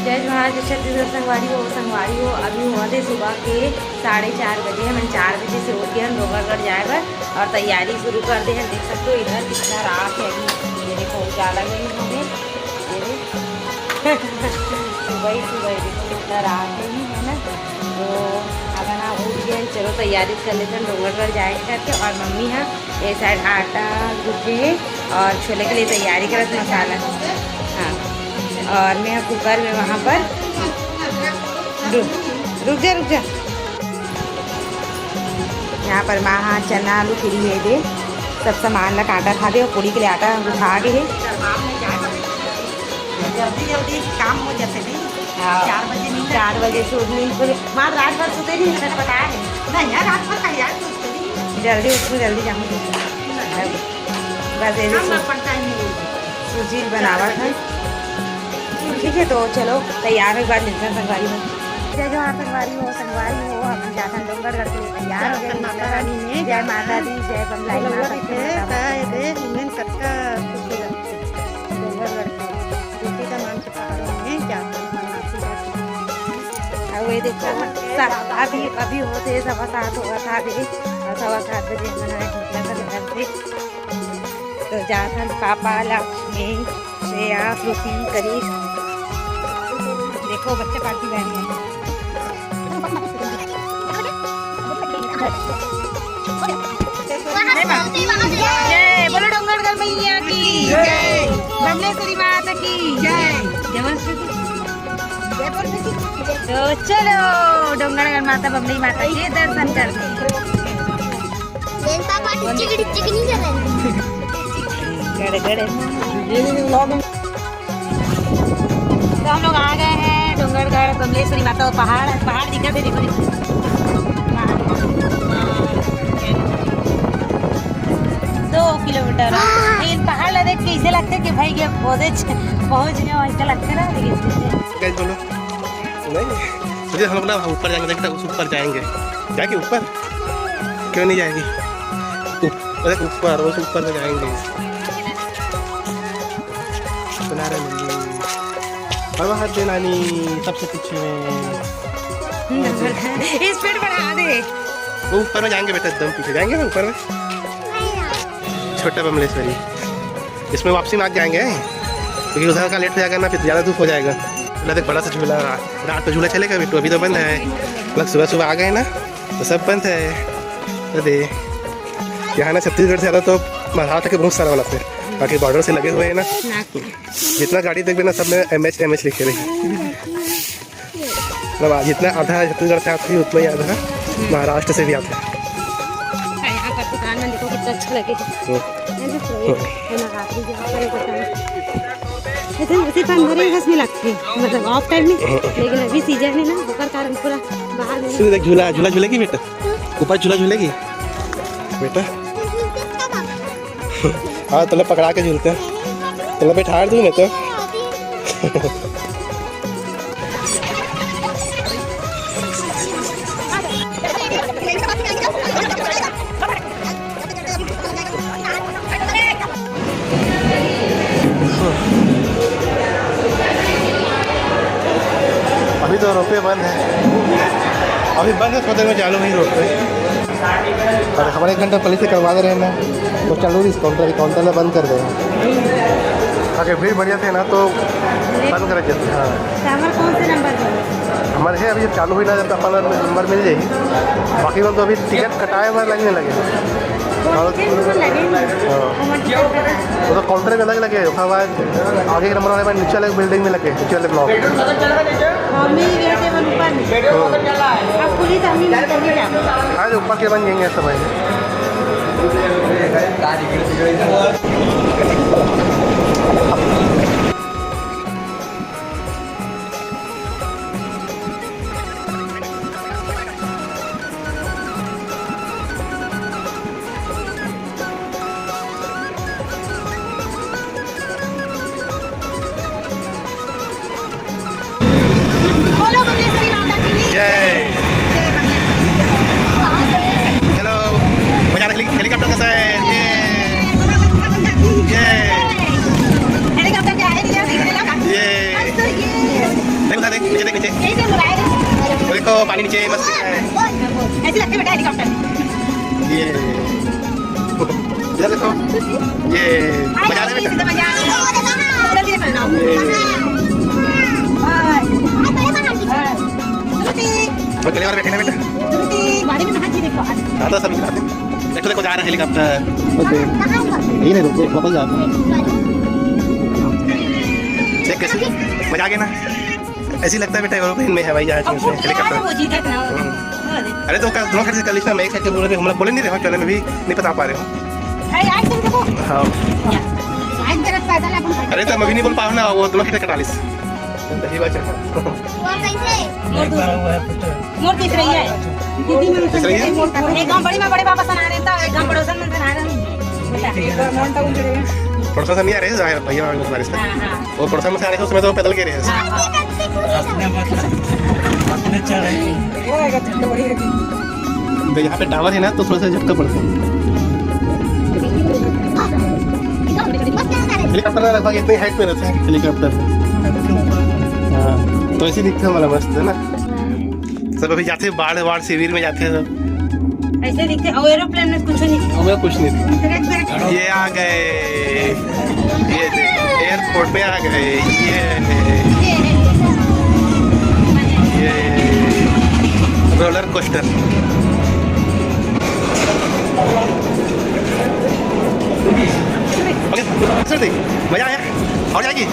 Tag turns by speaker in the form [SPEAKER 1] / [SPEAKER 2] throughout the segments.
[SPEAKER 1] जय जोहार जो छत्तीसगढ़ संगवारी हो अभी हुआ थे सुबह के 4:30 बजे। हम 4 बजे से उठ के हम डोंगरगढ़ जाएगा और तैयारी शुरू कर दे हैं। देख सकते हो इधर कितना रात है अभी। ये देखो उजाला गई हमें सुबह देखो कितना रात है ना। तो अब ना उठ गए, चलो तैयारी कर लेते हैं डोंगरगढ़ जाएंगे करके। और मम्मी है ये साइड आटा गुजे और छोले के लिए तैयारी करत मसाला। हाँ और मैं कुकर में वहाँ पर रुक जा यहाँ पर माँ चना आलू खिरी है दे सब सामान ला आटा खा दे और पूरी के लिए आटा उठा के है।
[SPEAKER 2] जल्दी काम हो जाते नहीं।
[SPEAKER 1] 4 बजे से उठने माँ रात भर सोते नहीं सर पता है
[SPEAKER 2] नहीं यार, रात भर यार
[SPEAKER 1] जल्दी उठूँ जल्दी जाऊँगी बस ऐसे
[SPEAKER 2] पड़ता है
[SPEAKER 1] सूजी बनावा था। ठीक है तो चलो तैयार हो बाद मिलते हैं संगवारी में। जय जोहार संगवारी हो हम जाते हैं डोंगरगढ़ के लिए तैयार हो गए। माता रानी ने जय माता दी जय बमलाई माता वही देखो अभी होते 7:15 हुआ था अभी और 7:15 बजे हमारे घर से तो जाता पापा लक्ष्मी श्रेया श्रुति करीश देखो बच्चे पार्टी बैठ गए। जय बोलो डोंगरगढ़ मैया की जय, बमलेश्वरी माता की जय। तो चलो डोंगरगढ़ माता बमली माता के दर्शन करते तो हम लोग आ गए हैं डोंगरगढ़ बमलेश्वरी माता। पहाड़ दिखा दे देखो 2 किलोमीटर। लेकिन पहाड़ देख के ऐसे लगता है कि भाई ये पहुँच गए ऐसा लगता है ना।
[SPEAKER 3] बोलो नहीं हम लोग ना ऊपर जाएंगे, देखते ऊपर जाएंगे ऊपर क्यों नहीं जाएगी ऊपर उस ऊपर में जाएंगे। बना रहे और वहाँ पे नानी सबसे पीछे
[SPEAKER 1] स्पीड बढ़ा दे।
[SPEAKER 3] वो ऊपर में जाएंगे बेटा, एकदम पीछे जाएंगे ना ऊपर में छोटा बमलेश्वरी। इसमें वापसी में आ जाएंगे क्योंकि उधर का लेट हो जाएगा ना, फिर ज़्यादा धूप हो जाएगा। देख बड़ा सा झूला रात तो झूला चलेगा बिट्टू, अभी तो बंद है। मतलब सुबह आ गए ना तो सब बंद है। तो दे यहाँ ना छत्तीसगढ़ से ज़्यादा तो महाराष्ट्र के बहुत सारा वाला पे बाकी बॉर्डर से लगे हुए हैं ना। जितना गाड़ी देख ना सब में MH लिखे रही। मतलब जितना आधा छत्तीसगढ़ से आते हैं उतना ही आधा महाराष्ट्र से भी आते हैं।
[SPEAKER 1] यहाँ पर दुकान में देखो कितना अच्छा लगे में लगती मतलब ऑफ टाइम में, लेकिन अभी सीजन है ना होकर कारण पूरा बाहर में
[SPEAKER 3] झूला झूलेगी बेटा, ऊपर झूला झूलेगी बेटा। हाँ तो पकड़ा के झूलते हैं तो बैठा दूँ मैं तो। अभी तो रोपे बंद है, अभी बंद है, थोड़ी देर में चालू नहीं रोपे। और हमारे 1 घंटा पहले से करवा दे रहे हैं ना तो चालू इस काउंटर में बंद कर दे। अगर भीड़ बढ़िया थे ना तो बंद कर देते। हाँ
[SPEAKER 1] कौन से नंबर
[SPEAKER 3] हमारे है अभी चालू हुई ना जब अपना नंबर मिल जाएगी। बाकी लोग तो अभी टिकट कटाए हुआ लगने लगे। वो तो काउंटर में अलग लगे, आगे के नंबर वाले नीचे वाले बिल्डिंग में लगे, नीचे वाले ब्लॉक। हाँ जो ऊपर के बन जाएंगे सब है। हेलीकॉप्टर कैसा है? पानी नीचे मस्त दिख रहा है।
[SPEAKER 2] ऐसे लगते बेटा हेलीकॉप्टर
[SPEAKER 3] ये इधर देखो, ये मजा आ रहा है बेटा।
[SPEAKER 2] मजा आ रहा है जल्दी करना
[SPEAKER 3] और चले और बैठे ना बेटा।
[SPEAKER 2] गाड़ी में हाथ देखो
[SPEAKER 3] हाँ तो सभी देखो देखो जा रहा है हेलीकॉप्टर। यही नहीं रुके वापस जाते हैं। देख कैसे मजा आ गया ना। ऐसी लगता है बेटा एरोप्लेन में है भाई जहाज में हेलीकॉप्टर। अरे तो दोनों खड़े से कर लिखना मैं एक साइड से बोल रहे हम लोग बोले नहीं रहे चलने में भी नहीं बता पा रहे हो। हाँ अरे तो मैं भी नहीं बोल पाऊँ ना वो दोनों खड़े कटा लिस
[SPEAKER 2] मोर दिख रही है दीदी में
[SPEAKER 3] दिख रही है?
[SPEAKER 2] एक गांव बड़ी में बड़े बाबा सना रहे था एक गांव पड़ोसन में सना रहे
[SPEAKER 3] पड़ोसा से नहीं आ रहे हैं भैया बारिश में और पड़ोसा में से आ रहे हैं उसमें तो पैदल के रहे हैं। तो यहाँ पे टावर है ना तो थोड़ा सा झटका पड़ता है। हेलीकॉप्टर लगभग इतनी हाइट पे रहता है हेलीकॉप्टर। हाँ तो ऐसे दिखता है हमारा मस्त है ना। सब अभी जाते हैं बाढ़ शिविर में जाते हैं सब
[SPEAKER 2] ऐसे दिखते और एरोप्लेन में कुछ नहीं
[SPEAKER 3] हमें कुछ नहीं दिखता। ये आ गए ये एयरपोर्ट में आ गए ये रोलर कोस्टर। ओके मजा आया और जाएगी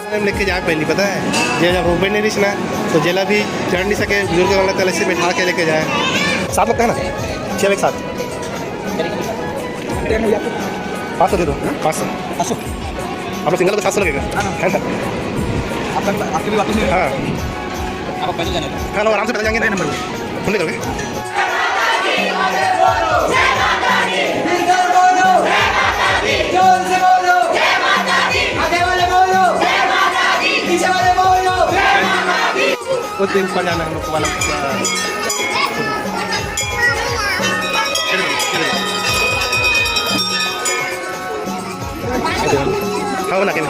[SPEAKER 3] हम लेके जाए पहले पता है जे जब रोपे नहीं रिच ना तो जेला भी चढ़ नहीं सके बुजुर्ग वाला तले से बैठा के लेके जाए साथ लगता है ना 6 एक साथ 500 दे दो 500 आप लोग सिंगल को 700 लगेगा है ना आपके भी वापस हाँ आप पैदल जाना हाँ लोग आराम से पैदल जाएंगे नए नंबर में सुन ले करोगे उस दिन पर जाना हम लोग वाला हाँ बना के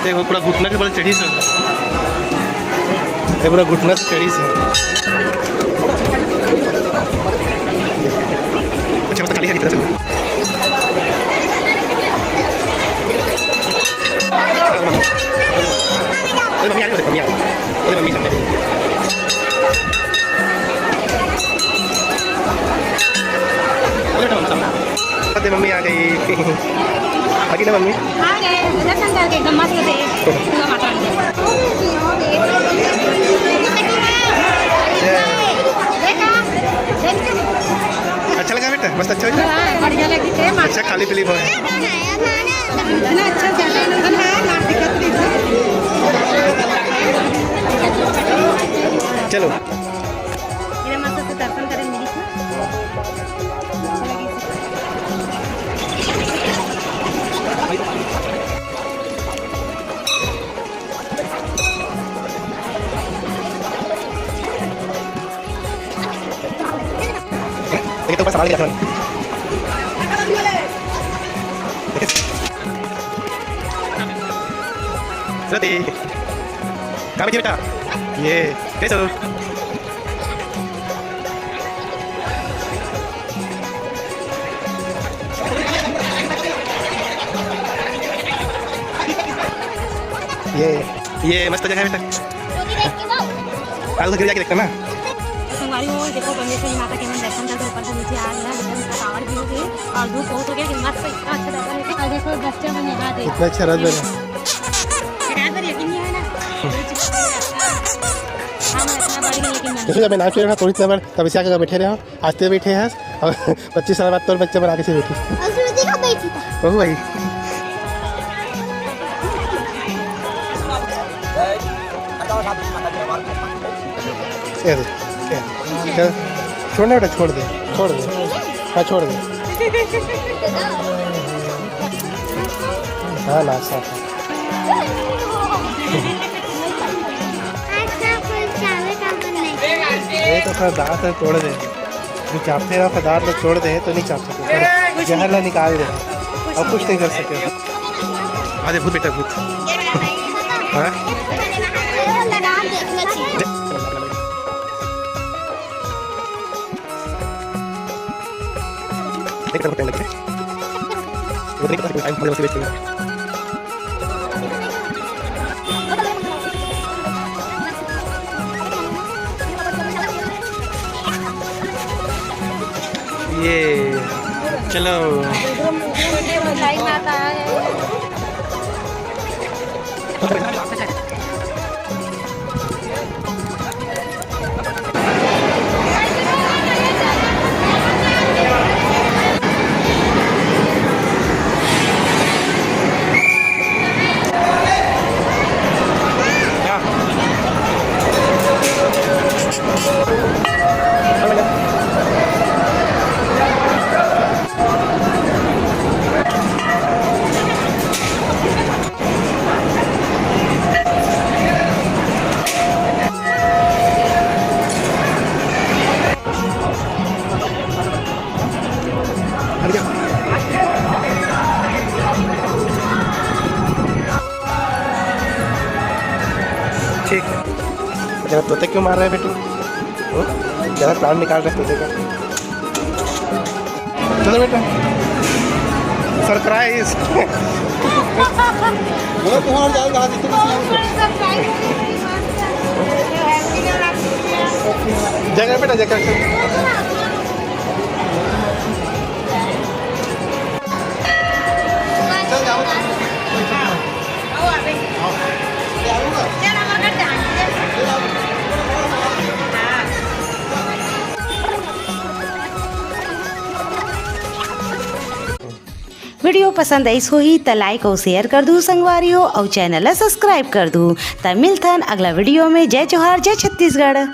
[SPEAKER 3] देखो पूरा घुटना के बल चढ़ी से पूरा घुटना से चढ़ी से अच्छा मतलब खाली है तरह से मम्मी आ रही है मम्मी मम्मी आ गई आगे ना मम्मी
[SPEAKER 2] दर्शन करके एकदम मस्त से पूरा माता
[SPEAKER 3] अच्छा लगा बेटा मस्त अच्छा लगा
[SPEAKER 2] बढ़िया लगी थे
[SPEAKER 3] अच्छा खाली पीली है
[SPEAKER 2] इतना अच्छा चले
[SPEAKER 3] चलो
[SPEAKER 2] ये मस्त से दर्शन करें मिली
[SPEAKER 3] तो बस सामान लिया था श्रुति कहाँ बैठी बेटा ये कैसे हो ये मस्त जगह है बेटा आगे गिर जाके देखता ना
[SPEAKER 2] देखो परमेश्वरी माता के दर्शन करके ऊपर से नीचे आ गया टावर भी हो गए और धूप बहुत हो गया कि मस्त इतना अच्छा दर्शन है और देखो बच्चे में नहा दे
[SPEAKER 3] इतना अच्छा रात बना
[SPEAKER 2] पर यकीन नहीं है ना हम इतना बढ़ गए लेकिन
[SPEAKER 3] जैसे जब मैं नाच रहा थोड़ी देर तब इसे आकर बैठे रहे आस्ते बैठे हैं और 25 साल बाद तो बच्चे बना के से बैठी बहू भाई छोड़ना बेटा छोड़ दे हाँ छोड़ दे हाँ ना साफ ये तो फिर दांत तोड़ दे, जो चापते रहो फिर दांत लोग तोड़ दे तो नहीं चाप सके, जहर ला निकाल दे और कुछ नहीं कर सके। अरे भूत बेटा भूत। हाँ? देख रहे हो वो नहीं पता टाइम मुझे वेस्ट करेगा। ये चलो
[SPEAKER 2] माता
[SPEAKER 3] ठीक है। जरा तोते क्यों मार रहे हैं बेटू? जरा प्राण निकाल रहे तोते का। चलो बेटा, सरप्राइज। जगह बेटा जगह।
[SPEAKER 1] वीडियो पसंद आई होही तो लाइक और शेयर कर दूँ संगवारी हो और चैनल सब्सक्राइब कर दूँ। तब मिलथन अगला वीडियो में। जय जोहार, जय छत्तीसगढ़।